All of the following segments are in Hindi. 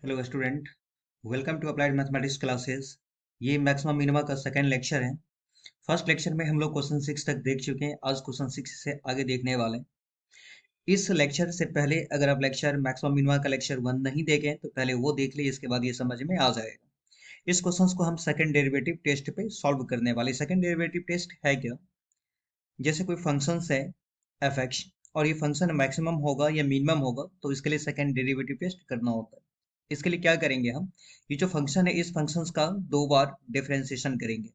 Hello student, welcome to applied mathematics classes. ये मैक्सिमम मिनिमा का सेकंड लेक्चर है। फर्स्ट लेक्चर में हम लोग क्वेश्चन 6 तक देख चुके हैं। आज क्वेश्चन 6 से आगे देखने वाले हैं। इस लेक्चर से पहले अगर आप लेक्चर मैक्सिमम मिनिमा का लेक्चर 1 नहीं देखें तो पहले वो देख लीजिए, इसके बाद ये समझ में आ जाएगा। इस क्वेश्चंस को हम सेकंड डेरिवेटिव टेस्ट पे सॉल्व करने वाले। सेकंड डेरिवेटिव टेस्ट है क्या? जैसे कोई फंक्शंस है एफ एक्स और ये फंक्शन मैक्सिमम होगा या मिनिमम होगा तो इसके लिए सेकंड डेरिवेटिव टेस्ट करना होता है। इसके लिए क्या करेंगे हम? ये जो फंक्शन है इस फंक्शंस का दो बार डिफरेंशिएशन करेंगे।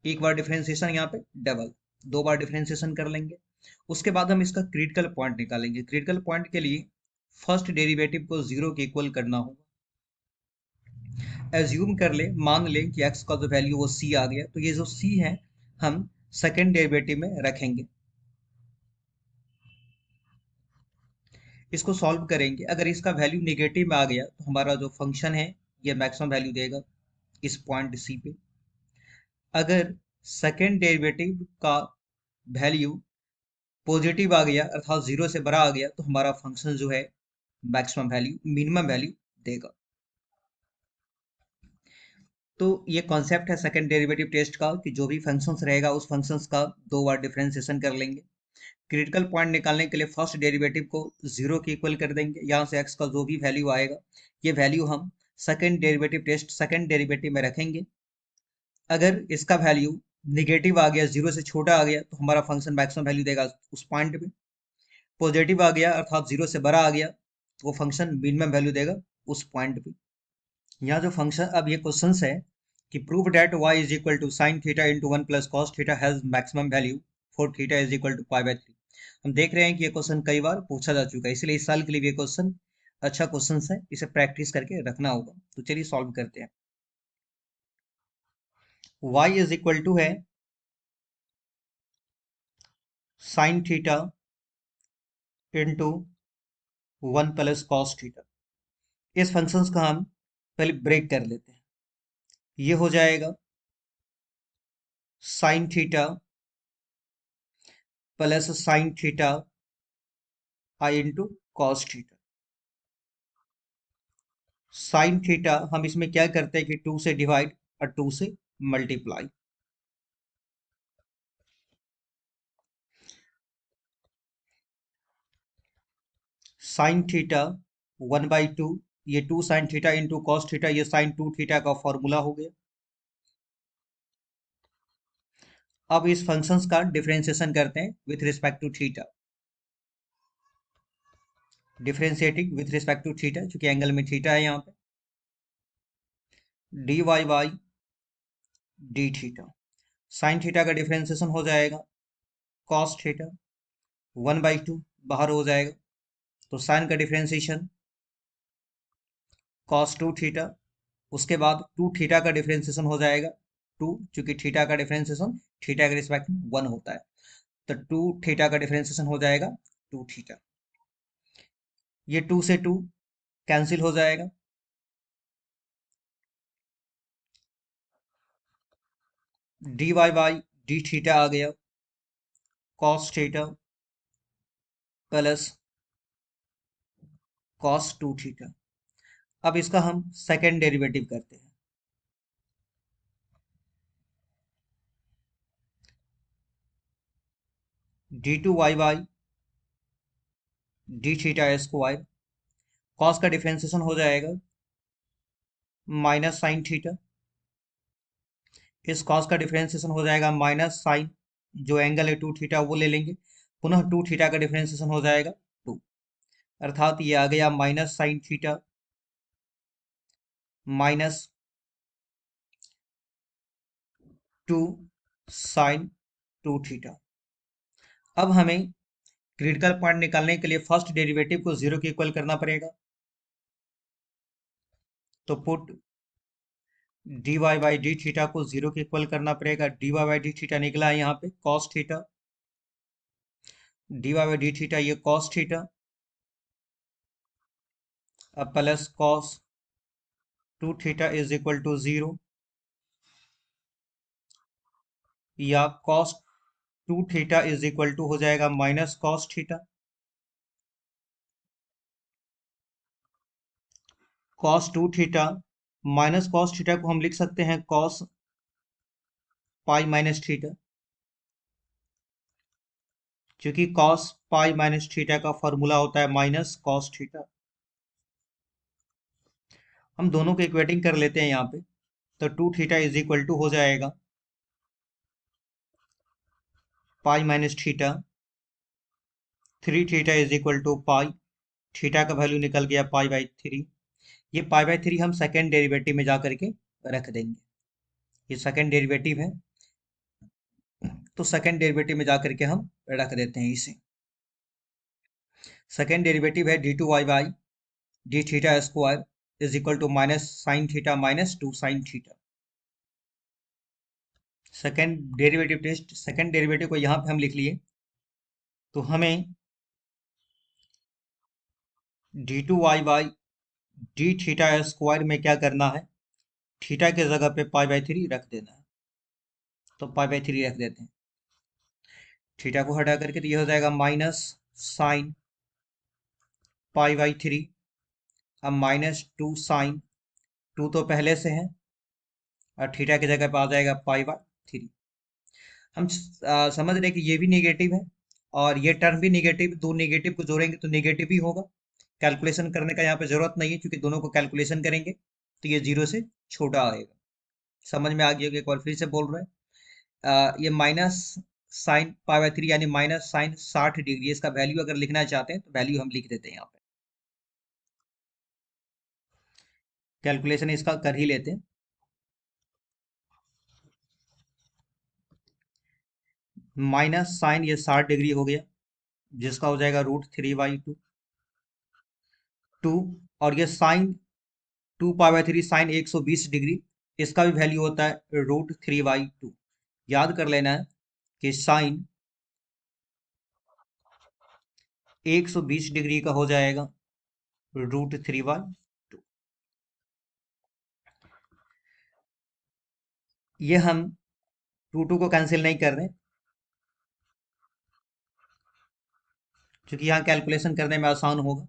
एक बार डिफरेंशिएशन यहाँ पे डबल, दो बार डिफरेंशिएशन कर लेंगे। उसके बाद हम इसका क्रिटिकल पॉइंट निकालेंगे। क्रिटिकल पॉइंट के लिए फर्स्ट डेरिवेटिव को जीरो के इक्वल करना होगा। एज्यूम कर ले, मान ले कि x का जो वैल्यू वो c आ गया, तो ये जो c है हम सेकेंड डेरिवेटिव में रखेंगे। इसको सॉल्व करेंगे। अगर इसका वैल्यू नेगेटिव में आ गया तो हमारा जो फंक्शन है ये मैक्सिमम वैल्यू देगा इस पॉइंट सी पे। अगर सेकेंड डेरिवेटिव का वैल्यू पॉजिटिव आ गया अर्थात जीरो से बड़ा आ गया तो हमारा फंक्शन जो है मैक्सिमम वैल्यू मिनिमम वैल्यू देगा। तो ये कॉन्सेप्ट है सेकेंड डेरिवेटिव टेस्ट का कि जो भी फंक्शंस रहेगा उस फंक्शंस का दो बार डिफरेंशिएशन कर लेंगे। क्रिटिकल पॉइंट निकालने के लिए फर्स्ट डेरिवेटिव को जीरो के इक्वल कर देंगे। यहाँ से एक्स का जो भी वैल्यू आएगा ये वैल्यू हम second derivative test second derivative में रखेंगे। अगर इसका वैल्यू निगेटिव आ गया, जीरो से छोटा आ गया, तो हमारा फंक्शन मैक्सिमम वैल्यू देगा उस पॉइंट पे। पॉजिटिव आ गया अर्थात जीरो से बड़ा आ गया तो वो फंक्शन मिनिमम वैल्यू देगा उस पॉइंट पे। यहाँ जो फंक्शन, अब ये क्वेश्चन है कि prove that y is equal to sine theta into one plus cos theta has maximum value for theta is equal to pi by 3। हम देख रहे हैं कि ये क्वेश्चन कई बार पूछा जा चुका है, इसलिए इस साल के लिए ये क्वेश्चन अच्छा क्वेश्चन है, इसे प्रैक्टिस करके रखना होगा। तो चलिए सॉल्व करते हैं। y इज इक्वल टू है sign theta into one plus cos theta. इस फंक्शंस का हम पहले ब्रेक कर लेते हैं। ये हो जाएगा sine theta plus sine theta I into cos theta. Sine theta हम इसमें क्या करते हैं कि टू से डिवाइड और टू से multiply. Sine theta one by two, ये two sine theta into cos theta, ये साइन टू थीटा का फॉर्मूला हो गया। अब इस फंक्शंस का डिफरेंशिएशन करते हैं with respect to theta. Differentiating with respect to theta, चूंकि एंगल में थीटा है यहाँ पे। D y by d theta, sine theta का डिफरेंशिएशन हो जाएगा cos theta, one by two बाहर हो जाएगा तो साइन का डिफरेंशिएशन कॉस टू थीटा। उसके बाद टू थीटा का डिफरेंशिएशन हो जाएगा टू, चूंकि थीटा का डिफरेंशिएशन थीटा के रिस्पेक्ट में वन होता है, तो टू थीटा का डिफरेंशिएशन हो जाएगा टू थीटा। ये टू से टू कैंसिल हो जाएगा। D y by d theta आ गया cos theta plus cos two theta. अब इसका हम सेकेंड डेरिवेटिव करते हैं। D two y by d theta square, cos का डिफरेंशिएशन हो जाएगा माइनस साइन थीटा। इस कॉस का डिफरेंशिएशन हो जाएगा माइनस साइन, जो एंगल है टू थीटा वो ले लेंगे, पुनः टू थीटा का डिफरेंशिएशन हो जाएगा टू, अर्थात ये आ गया minus sine theta minus two sine two theta. अब हमें क्रिटिकल पॉइंट निकालने के लिए फर्स्ट डेरिवेटिव को जीरो के इक्वल करना पड़ेगा। तो put d y by d theta को जीरो के इक्वल करना पड़ेगा। D y by d theta निकला है यहाँ पे cos theta, d y by d theta ये कॉस थीटा, अब plus cos two theta is equal to zero, या cos two theta is equal to हो जाएगा minus cos theta. Cos 2 theta minus cos theta को हम लिख सकते हैं कॉस पाई माइनस थीटा, क्योंकि कॉस पाई माइनस थीटा का फॉर्मूला होता है माइनस कॉस थीटा। हम दोनों को इक्वेटिंग कर लेते हैं यहाँ पे, तो 2 थीटा इज इक्वल टू हो जाएगा pi minus theta, 3 theta is equal to pi, theta का वैल्यू निकल गया पाई बाई 3। ये पाई बाई 3 हम सेकेंड डेरिवेटिव में जा करके रख देंगे, ये सेकेंड डेरिवेटिव है, तो सेकेंड डेरिवेटिव में जा करके हम रख देते हैं इसे। सेकेंड डेरिवेटिव है d2y by d theta square is equal to minus sine theta minus 2 sine theta. Second derivative test, second derivative को यहाँ पे हम लिख लिए, तो हमें d2y by d theta square में क्या करना है, थीटा के जगह पे पाई बाई 3 रख देना है, तो पाई बाई 3 रख देते हैं। थीटा को हटा करके तो ये हो जाएगा माइनस साइन पाई बाई 3, अब माइनस 2 साइन, 2 तो पहले से है और थीटा की जगह पे आ जाएगा पाई बाई 3। हम समझ रहे हैं कि ये भी नेगेटिव है और ये टर्म भी नेगेटिव, दो नेगेटिव को जोड़ेंगे तो नेगेटिव ही होगा। कैलकुलेशन करने का यहाँ पे जरूरत नहीं है, क्योंकि दोनों को कैलकुलेशन करेंगे तो ये 0 से छोटा आएगा। समझ में आ गया कि एक बार फिर से बोल रहे हैं, ये माइनस साइन पाई बाई 3 यानी माइनस साइन 60 डिग्री, इसका वैल्यू अगर लिखना चाहते हैं तो वैल्यू हम लिख देते हैं यहाँ पे, कैलकुलेशन इसका कर ही लेते हैं। माइनस साइन ये 60 डिग्री हो गया, जिसका हो जाएगा √3/2 टू, और ये sine 2 pi by 3 sine 120 degree, इसका भी वैल्यू होता है √3/2। याद कर लेना है कि साइन 120 डिग्री का हो जाएगा √3/2। ये हम 2 को कैंसिल नहीं कर रहे, क्योंकि यहाँ कैलकुलेशन करने में आसान होगा।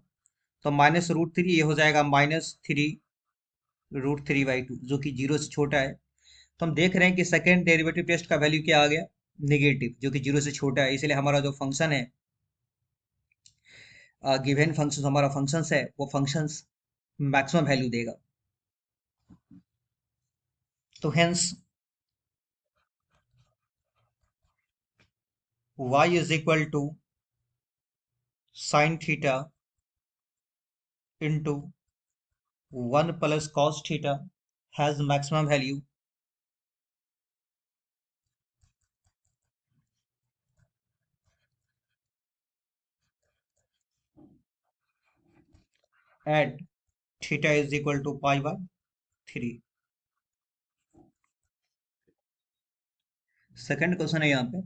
तो माइनस √3 ये हो जाएगा -3 √3/2, जो कि 0 से छोटा है। तो हम देख रहे हैं कि सेकेंड डेरिवेटिव टेस्ट का वैल्यू क्या आ गया, नेगेटिव, जो कि 0 से छोटा है, इसलिए हमारा जो फंक्शन है, गिवन फंक्शन हमारा फंक्शंस है, वो फंक्शंस मैक्सिमम वैल्यू देगा। तो hence y is equal to sine theta into 1 plus cos theta has maximum value at theta is equal to pi by 3। Second question है यहाँ पे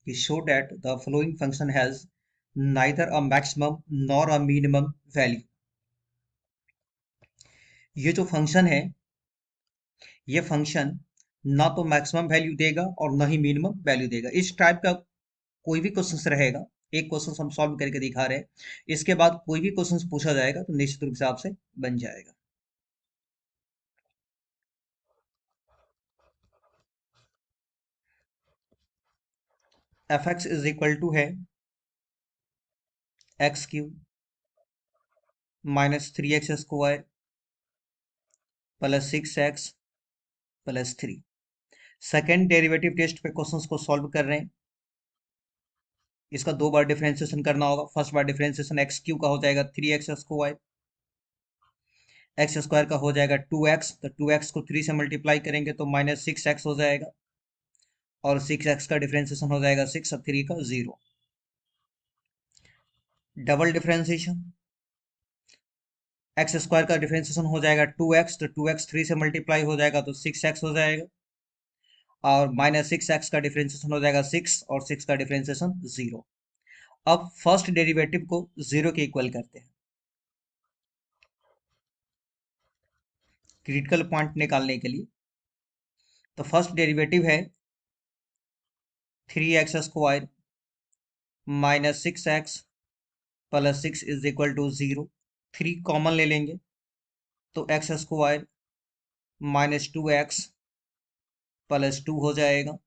कि show that the following function has neither a maximum nor a minimum value. ये जो फंक्शन है, ये फंक्शन ना तो मैक्सिमम वैल्यू देगा और ना ही मिनिमम वैल्यू देगा। इस टाइप का कोई भी क्वेश्चन रहेगा, एक क्वेश्चन हम सॉल्व करके दिखा रहे हैं, इसके बाद कोई भी क्वेश्चन पूछा जाएगा तो निश्चित रूप से आपसे बन जाएगा। F x is equal to है x³ -3x² plus 6x plus 3। Second derivative test पे क्वेश्चंस को सॉल्व कर रहे हैं, इसका 2 बार डिफरेंशिएशन करना होगा। फर्स्ट बार डिफरेंशिएशन x³ का हो जाएगा 3x², x² का हो जाएगा 2x, तो 2x को 3 से मल्टीप्लाई करेंगे तो -6x हो जाएगा, और 6x का डिफरेंशिएशन हो जाएगा 6 और 3 का 0। डबल डिफरेंशिएशन, x² का डिफरेंशिएशन हो जाएगा 2x, तो 2x 3 से मल्टीप्लाई हो जाएगा तो 6x हो जाएगा, और -6x का डिफरेंशिएशन हो जाएगा 6, और 6 का डिफरेंशिएशन 0। अब फर्स्ट डेरिवेटिव को 0 के इक्वल करते हैं, क्रिटिकल पॉइंट निकालने के लिए। तो फर्स्ट डेरिवेटिव है 3x² -6x plus 6 is equal to 0। 3 common ले लेंगे, तो एक्स स्क्वायर -2x +2 हो जाएगा।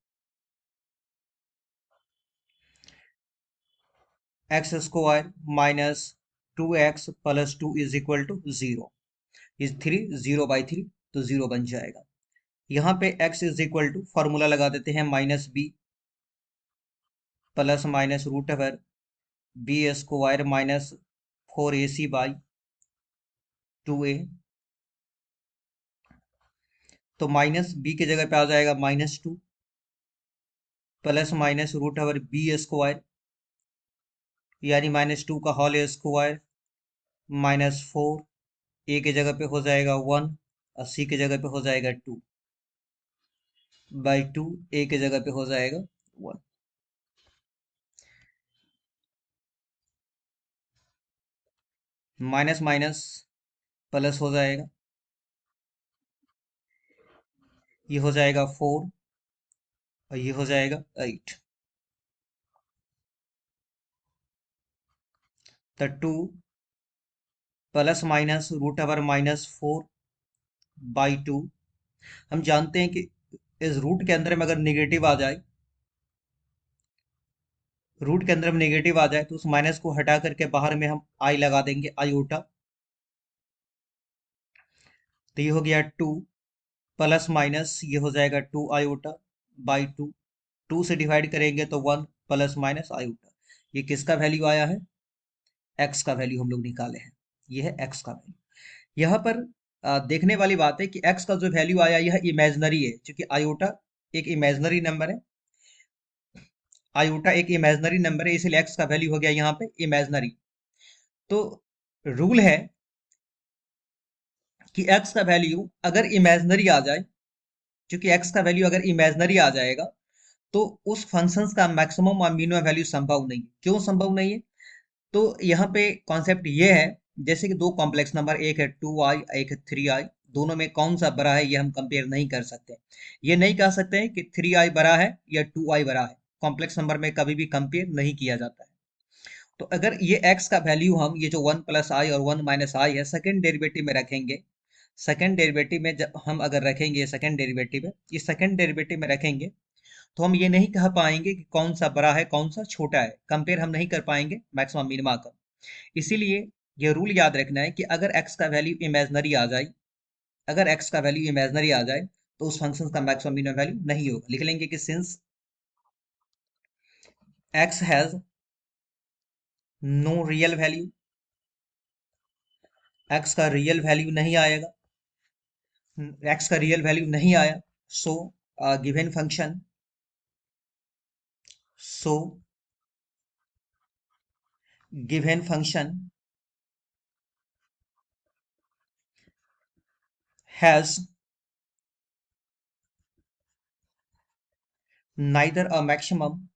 X square -2x + 2 = 0। इस 3 0/3 तो 0 बन जाएगा। यहाँ पे x फॉर्मूला लगा देते हैं -b plus minus root over b² -4ac/2a। तो माइनस बी की जगह पे आ जाएगा -2 plus minus root over b² यानी -2 का होल स्क्वायर -4। ए की जगह पे हो जाएगा 1 और सी की जगह पे हो जाएगा 2/2। ए की जगह पे हो जाएगा 1। माइनस माइनस प्लस हो जाएगा, ये हो जाएगा 4 और ये हो जाएगा 8। तो 2 प्लस माइनस रूट ओवर -4/2। हम जानते हैं कि इस रूट के अंदर में अगर नेगेटिव आ जाए, रूट के अंदर में नेगेटिव आ जाए तो उस माइनस को हटा करके बाहर में हम आई लगा देंगे, आयोटा। तो ये हो गया 2 प्लस माइनस ये हो जाएगा 2 आयोटा/2। 2 से डिवाइड करेंगे तो 1 प्लस माइनस आयोटा। ये किसका वैल्यू आया है? एक्स का वैल्यू हम लोग निकाले हैं। ये है एक्स का वैल्यू। यहाँ पर देखने वाली बात है कि एक्स का जो वैल्यू आया यह इमेजनरी है, क्योंकि आयोटा एक इमेजनरी नंबर है। आयोटा एक इमेजनरी नंबर है, इसलिए एक्स का वैल्यू हो गया यहाँ पे इमेजनरी। तो रूल है कि एक्स का वैल्यू अगर इमेजनरी आ जाए, क्योंकि एक्स का वैल्यू अगर इमेजनरी आ जाएगा तो उस फंक्शन का मैक्सिमम और मिनिमम वैल्यू संभव नहीं है। क्यों संभव नहीं है? तो यहाँ पे कॉन्सेप्ट ये है, जैसे कि दो कॉम्प्लेक्स नंबर, एक है 2i एक है 3i, दोनों में कौन सा बड़ा है ये हम कंपेयर नहीं कर सकते। ये नहीं कह सकते हैं कि 3i बड़ा है या 2i बड़ा है। कॉम्प्लेक्स नंबर में कभी भी कंपेयर नहीं किया जाता है। तो अगर ये x का वैल्यू हम ये जो 1 + i और 1 - i है सेकेंड डेरिवेटिव में रखेंगे, सेकेंड डेरिवेटिव में जब हम अगर रखेंगे सेकेंड डेरिवेटिव में, ये सेकेंड डेरिवेटिव में रखेंगे तो हम ये नहीं कह पाएंगे कि कौन सा बड़ा है कौन सा छोटा है। कंपेयर हम नहीं कर पाएंगे मैक्सिमम मिनिमा का। इसीलिए ये रूल याद रखना है कि अगर x का वैल्यू इमेजनरी आ जाए, अगर x का वैल्यू इमेजनरी आ जाए तो उस फंक्शन का मैक्सिमम मिनिमम वैल्यू नहीं होगा। लिख लेंगे कि since x has no real value, x का रियल वैल्यू नहीं आएगा, x का रियल वैल्यू नहीं आया, so given function, so given function has neither a maximum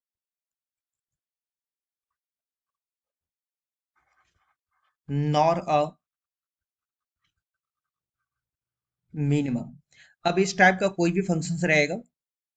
nor a minimum। अब इस टाइप का कोई भी फंक्शन रहेगा